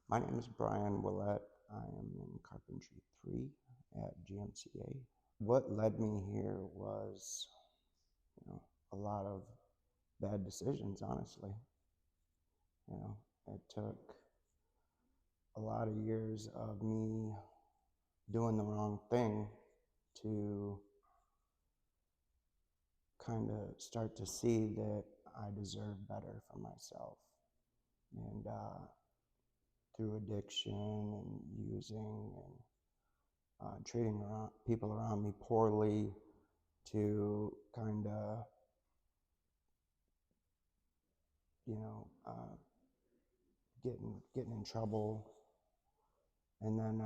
My name is Bryan Willett. I am in Carpentry 3 at GMCA. What led me here was, a lot of bad decisions, honestly. It took a lot of years of me doing the wrong thing to kind of start to see that I deserve better for myself. And through addiction and using and treating people around me poorly to kind of, you know, uh, getting in trouble. And then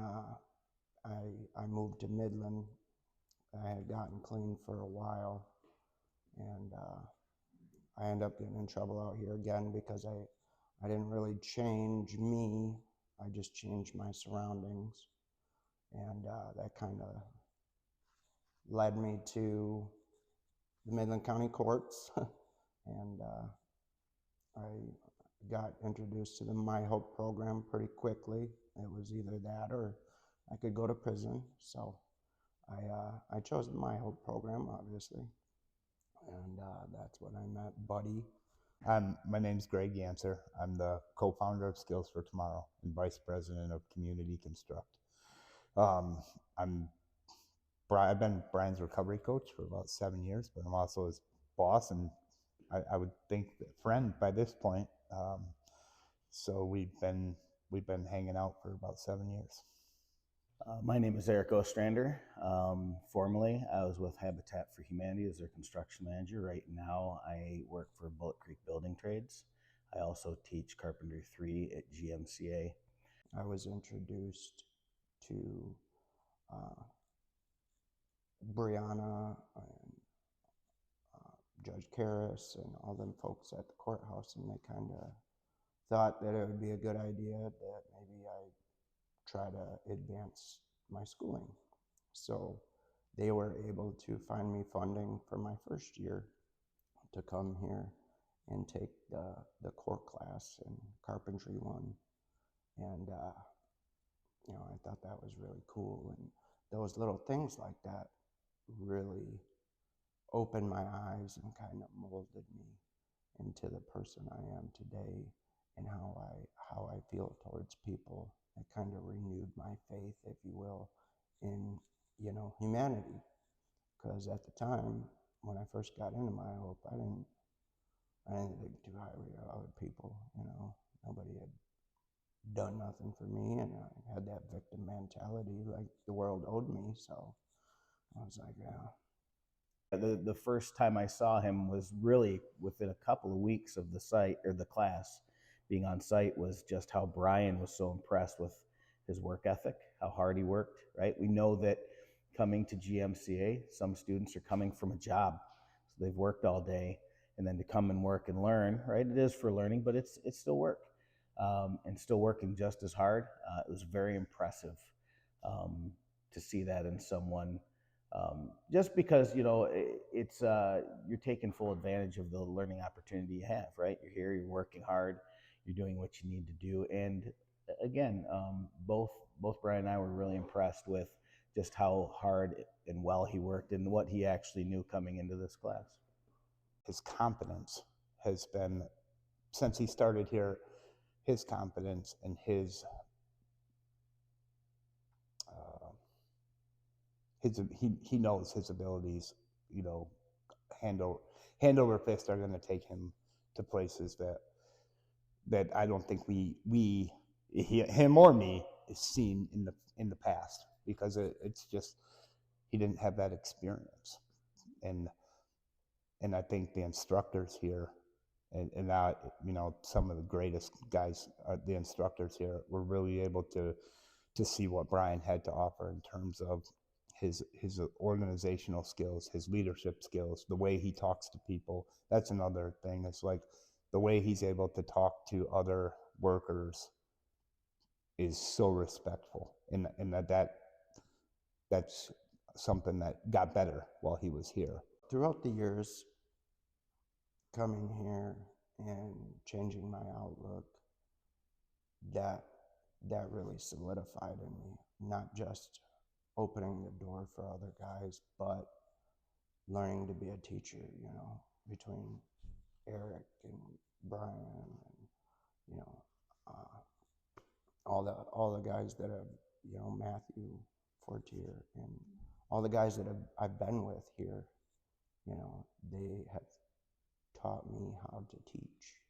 I moved to Midland. I had gotten clean for a while, and I ended up getting in trouble out here again because I didn't really change me. I just changed my surroundings, and that kind of led me to the Midland County Courts, and I got introduced to the My Hope program pretty quickly. It was either that or I could go to prison. So I chose the My Hope program, obviously, and that's when I met Buddy. My name's Greg Yancer. I'm the co-founder of Skills for Tomorrow and vice president of Community Construct. Um, I'm I've been Brian's recovery coach for about 7 years, but I'm also his boss and I would think friend by this point. So we've been hanging out for about 7 years. My name is Eric Ostrander. Formerly, I was with Habitat for Humanity as their construction manager. Right now, I work for Bullet Creek Building Trades. I also teach Carpentry 3 at GMCA. I was introduced to uh, Brianna and Judge Karras and all them folks at the courthouse, and they kind of thought that it would be a good idea that maybe I try to advance my schooling. So they were able to find me funding for my first year to come here and take the core class in Carpentry 1. And, I thought that was really cool. And those little things like that really opened my eyes and kind of molded me into the person I am today and how I feel towards people. It kind of renewed my faith, if you will, in humanity. Because at the time when I first got into my hope, I didn't think too highly of other people. Nobody had done nothing for me, and I had that victim mentality, like the world owed me. So I was like, yeah. The first time I saw him was really within a couple of weeks of the site or the class being on site, was just how Brian was so impressed with his work ethic, how hard he worked, right? We know that coming to GMCA, some students are coming from a job. So they've worked all day, and then to come and work and learn, right? It is for learning, but it's still work, and still working just as hard. It was very impressive to see that in someone, just because it's you're taking full advantage of the learning opportunity you have, right? You're here, you're working hard, you're doing what you need to do. And again, both Brian and I were really impressed with just how hard and well he worked and what he actually knew coming into this class. His confidence has been, since he started here, his confidence and he knows his abilities, you know, hand over fist are going to take him to places that I don't think him or me is seen in the past, because it's just he didn't have that experience. And I think the instructors here, and now, some of the greatest guys, the instructors here, were really able to see what Brian had to offer in terms of his organizational skills, his leadership skills, the way he talks to people. That's another thing. It's like the way he's able to talk to other workers is so respectful, and that's something that got better while he was here. Throughout the years, coming here and changing my outlook, that that really solidified in me, not just opening the door for other guys, but learning to be a teacher, you know, between Eric and Bryan and, you know, all the guys that have, you know, Matthew Fortier and all the guys that I've been with here, you know, they have taught me how to teach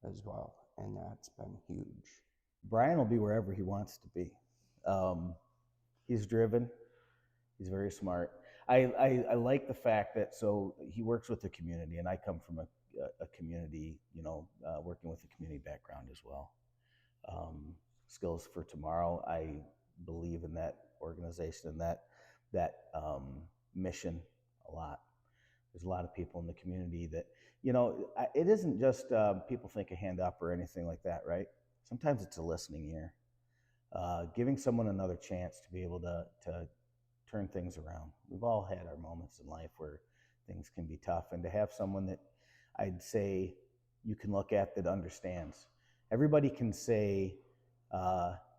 as well, and that's been huge. Bryan will be wherever he wants to be. He's driven. He's very smart. I like the fact that, so he works with the community, and I come from a community, you know, working with a community background as well. Skills for Tomorrow, I believe in that organization and that mission a lot. There's a lot of people in the community that, you know, it isn't just people think a hand up or anything like that, right? Sometimes it's a listening ear, giving someone another chance to be able to turn things around. We've all had our moments in life where things can be tough, and to have someone that I'd say you can look at that understands. Everybody can say,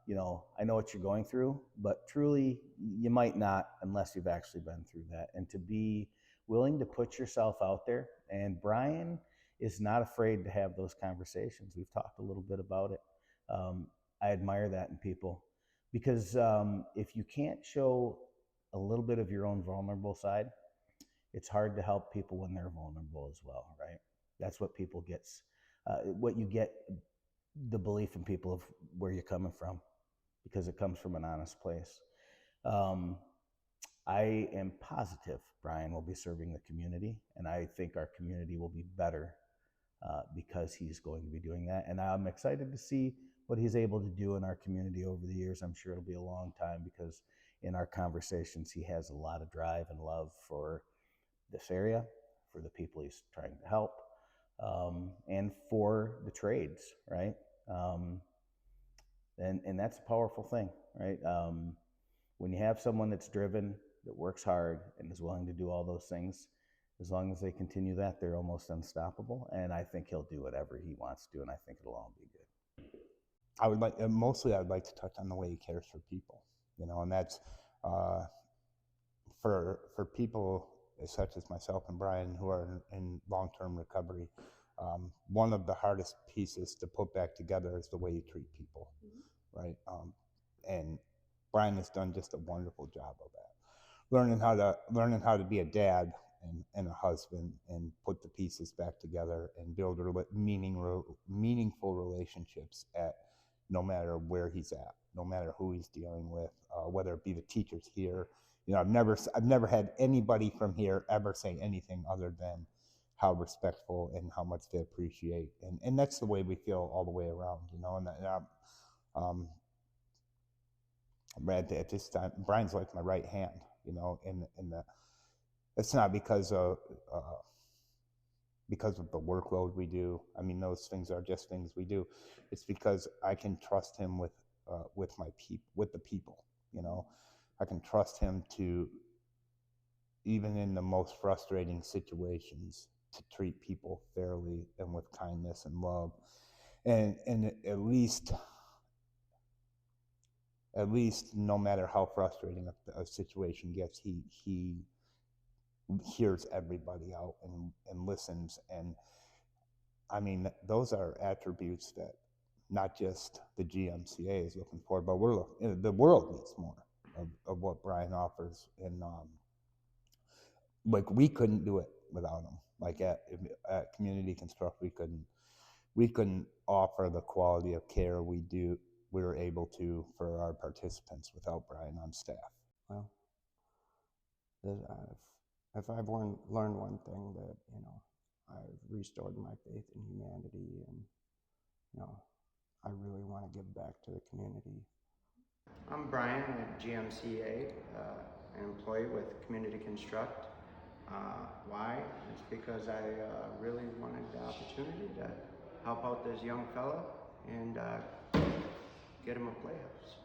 you know, I know what you're going through, but truly you might not unless you've actually been through that. And to be willing to put yourself out there, and Bryan is not afraid to have those conversations. We've talked a little bit about it. I admire that in people, because if you can't show a little bit of your own vulnerable side, it's hard to help people when they're vulnerable as well, right? That's what people gets, what you get, the belief in people of where you're coming from, because it comes from an honest place. I am positive Bryan will be serving the community, and I think our community will be better because he's going to be doing that. And I'm excited to see what he's able to do in our community over the years. I'm sure it'll be a long time, because in our conversations, he has a lot of drive and love for this area, for the people he's trying to help, and for the trades, right? And that's a powerful thing, right? When you have someone that's driven, that works hard, and is willing to do all those things, as long as they continue that, they're almost unstoppable. And I think he'll do whatever he wants to do, and I think it'll all be good. I would like, mostly I'd like to touch on the way he cares for people, you know, and that's for people such as myself and Bryan, who are in long-term recovery. One of the hardest pieces to put back together is the way you treat people, right? And Bryan has done just a wonderful job of that. Learning how to be a dad and a husband, and put the pieces back together and build meaningful relationships at no matter where he's at, no matter who he's dealing with, whether it be the teachers here. You know, I've never had anybody from here ever say anything other than how respectful and how much they appreciate, and that's the way we feel all the way around, you know. And at this time, Bryan's like my right hand, you know, and it's not because of the workload we do. I mean, those things are just things we do. It's because I can trust him with the people, you know. I can trust him to, even in the most frustrating situations, to treat people fairly and with kindness and love. And at least no matter how frustrating a situation gets, he hears everybody out and listens. And I mean, those are attributes that not just the GMCA is looking for, but the world needs more of what Bryan offers. And like, we couldn't do it without him. Like at Community Construct, we couldn't offer the quality of care we're able to for our participants without Bryan on staff. Well, if I've learned one thing, that, you know, I've restored my faith in humanity, and, you know, I really want to give back to the community. I'm Bryan at GMCA, an employee with Community Construct. Why? It's because I really wanted the opportunity to help out this young fella and get him a playhouse.